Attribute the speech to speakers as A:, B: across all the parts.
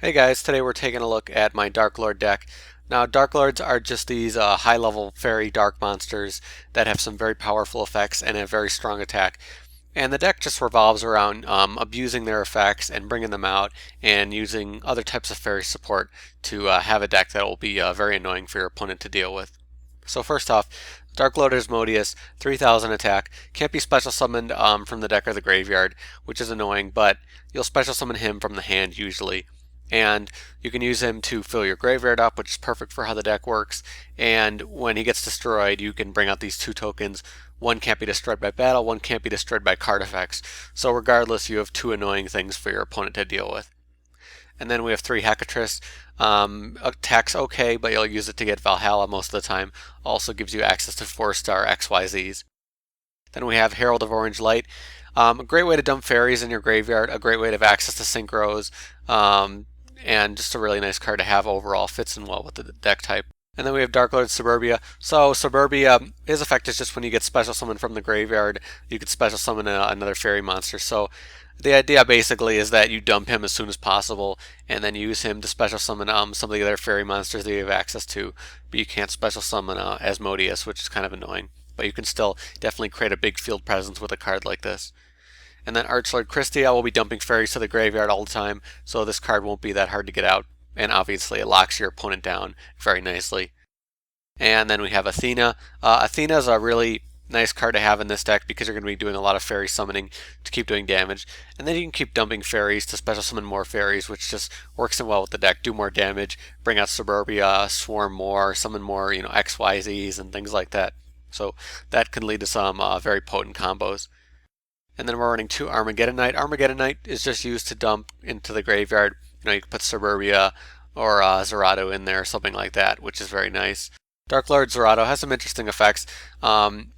A: Hey guys, today we're taking a look at my Darklord deck. Now Darklords are just these high-level fairy dark monsters that have some very powerful effects and a very strong attack. And the deck just revolves around abusing their effects and bringing them out and using other types of fairy support to have a deck that will be very annoying for your opponent to deal with. So first off, Darklord Asmodeus, 3000 attack, can't be special summoned from the deck or the graveyard, which is annoying, but you'll special summon him from the hand usually. And you can use him to fill your graveyard up, which is perfect for how the deck works. And when he gets destroyed, you can bring out these two tokens. One can't be destroyed by battle, one can't be destroyed by card effects. So regardless, you have two annoying things for your opponent to deal with. And then we have 3 Hecatrice. Attack's okay, but you'll use it to get Valhalla most of the time. Also gives you access to 4-star XYZs. Then we have Herald of Orange Light. A great way to dump fairies in your graveyard, a great way to have access to synchros, and just a really nice card to have overall. Fits in well with the deck type. And then we have Darklord Superbia. So Superbia, his effect is just when you get special summon from the graveyard, you can special summon another fairy monster. So the idea basically is that you dump him as soon as possible and then use him to special summon some of the other fairy monsters that you have access to, but you can't special summon Asmodeus, which is kind of annoying. But you can still definitely create a big field presence with a card like this. And then Archlord Kristya will be dumping fairies to the graveyard all the time, so this card won't be that hard to get out. And obviously it locks your opponent down very nicely. And then we have Athena. Athena is a really nice card to have in this deck because you're going to be doing a lot of fairy summoning to keep doing damage. And then you can keep dumping fairies to special summon more fairies, which just works in well with the deck. Do more damage, bring out Superbia, swarm more, summon more, XYZs and things like that. So that can lead to some very potent combos. And then we're running 2 Armageddon Knight. Armageddon Knight is just used to dump into the graveyard. You can put Superbia or Zerato in there, something like that, which is very nice. Darklord Zerato has some interesting effects.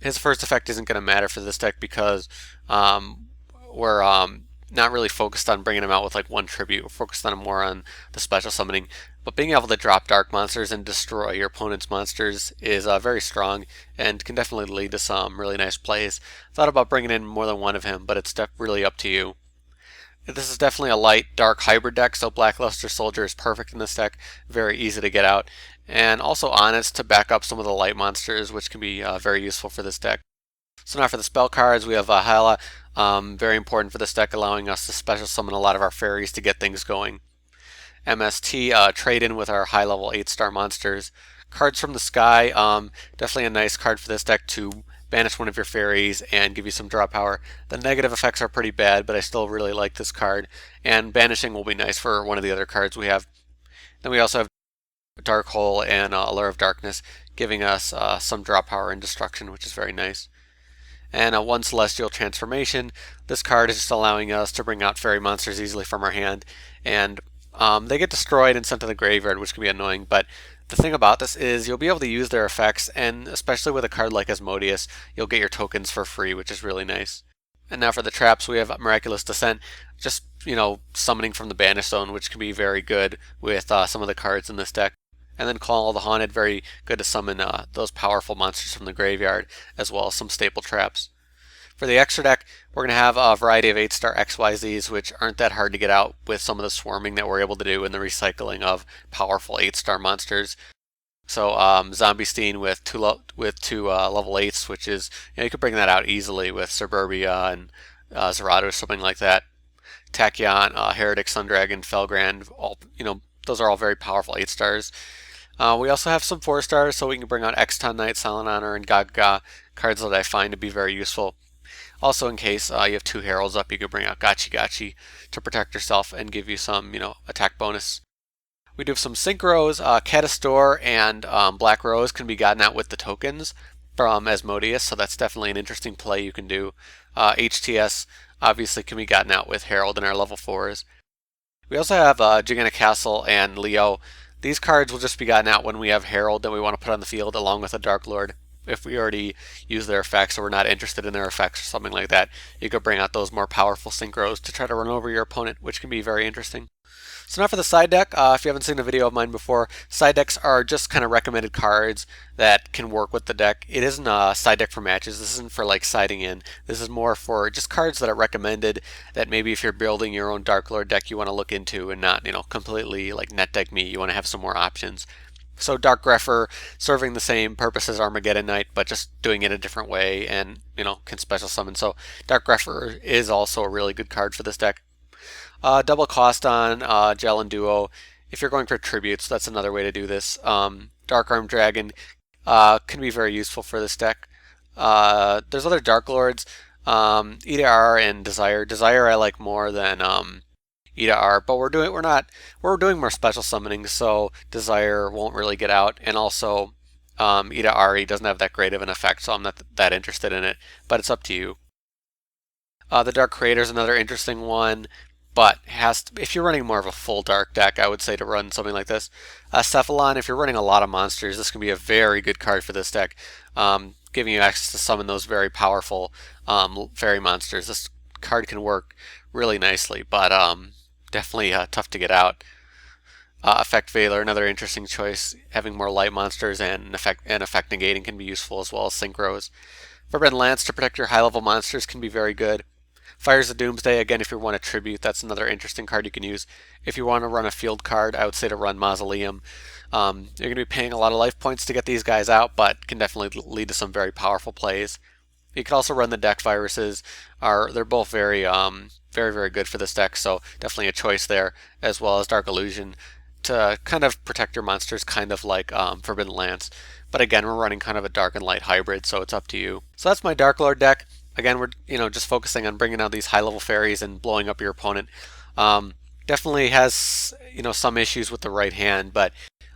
A: His first effect isn't going to matter for this deck because we're not really focused on bringing him out with like one tribute. We're focused on more on the special summoning. But being able to drop dark monsters and destroy your opponent's monsters is very strong and can definitely lead to some really nice plays. Thought about bringing in more than one of him, but it's really up to you. This is definitely a light, dark hybrid deck, so Blackluster Soldier is perfect in this deck. Very easy to get out. And also honest to back up some of the light monsters, which can be very useful for this deck. So now for the spell cards, we have Valhalla. Very important for this deck, allowing us to special summon a lot of our fairies to get things going. MST, trade in with our high-level 8-star monsters. Cards from the Sky, definitely a nice card for this deck to banish one of your fairies and give you some draw power. The negative effects are pretty bad, but I still really like this card. And banishing will be nice for one of the other cards we have. Then we also have Dark Hole and Allure of Darkness, giving us some draw power and destruction, which is very nice. And 1 Celestial Transformation. This card is just allowing us to bring out fairy monsters easily from our hand. And they get destroyed and sent to the graveyard, which can be annoying, but the thing about this is you'll be able to use their effects, and especially with a card like Asmodeus, you'll get your tokens for free, which is really nice. And now for the traps, we have Miraculous Descent, just, summoning from the Banish Zone, which can be very good with some of the cards in this deck. And then Call the Haunted, very good to summon those powerful monsters from the graveyard, as well as some staple traps. For the extra deck, we're going to have a variety of 8-star XYZs, which aren't that hard to get out with some of the swarming that we're able to do in the recycling of powerful 8-star monsters. So Zombiestein with two level 8s, which is, you could bring that out easily with Superbia and Zerato or something like that. Tachyon, Hieratic Sun Dragon, Felgrand, all, those are all very powerful 8-stars. We also have some 4-stars, so we can bring out Exciton Knight, Silent Honor, and Gagaga, cards that I find to be very useful. Also, in case you have 2 Heralds up, you could bring out Gachi Gachi to protect yourself and give you some, attack bonus. We do have some Synchros. Catastor and Black Rose can be gotten out with the tokens from Asmodeus, so that's definitely an interesting play you can do. HTS obviously can be gotten out with Herald in our level 4s. We also have Gigantic Castle and Leo. These cards will just be gotten out when we have Herald that we want to put on the field along with a Darklord. if we already use their effects or we're not interested in their effects or something like that, you could bring out those more powerful synchros to try to run over your opponent, which can be very interesting. So now for the side deck, if you haven't seen a video of mine before, side decks are just kind of recommended cards that can work with the deck. It isn't a side deck for matches. This isn't for like siding in. This is more for just cards that are recommended that maybe if you're building your own Darklord deck you want to look into and not, completely like net deck me. You want to have some more options. So Dark Grepher serving the same purpose as Armageddon Knight, but just doing it a different way and, can special summon. So Dark Grepher is also a really good card for this deck. Double cost on Gel and Duo. If you're going for tributes, that's another way to do this. Darkarm Dragon can be very useful for this deck. There's other Darklords, EDR and Desire. Desire I like more than EDR, but we're doing more special summoning, so Desire won't really get out, and also EDR doesn't have that great of an effect, so I'm not that interested in it. But it's up to you. The Dark Creator is another interesting one, but if you're running more of a full dark deck, I would say to run something like this. Cephalon, if you're running a lot of monsters, this can be a very good card for this deck, giving you access to summon those very powerful fairy monsters. This card can work really nicely, but definitely tough to get out. Effect Veiler, another interesting choice. Having more light monsters and effect negating can be useful, as well as synchros. Forbidden Lance to protect your high-level monsters can be very good. Fires of Doomsday, again, if you want a tribute, that's another interesting card you can use. If you want to run a field card, I would say to run Mausoleum. You're going to be paying a lot of life points to get these guys out, but can definitely lead to some very powerful plays. You can also run the deck viruses. They're both very, very good for this deck, so definitely a choice there, as well as Dark Illusion to kind of protect your monsters, kind of like Forbidden Lance. But again, we're running kind of a dark and light hybrid, so it's up to you. So that's my Darklord deck. Again, we're just focusing on bringing out these high-level fairies and blowing up your opponent. Definitely has some issues with the right hand, but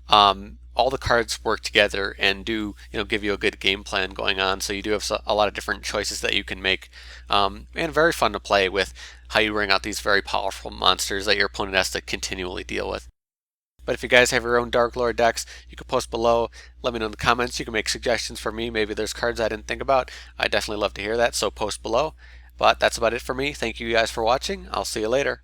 A: all the cards work together and do give you a good game plan going on. So you do have a lot of different choices that you can make, and very fun to play with how you bring out these very powerful monsters that your opponent has to continually deal with. But if you guys have your own Darklord decks, you can post below. Let me know in the comments. You can make suggestions for me. Maybe there's cards I didn't think about. I'd definitely love to hear that, so post below. But that's about it for me. Thank you guys for watching. I'll see you later.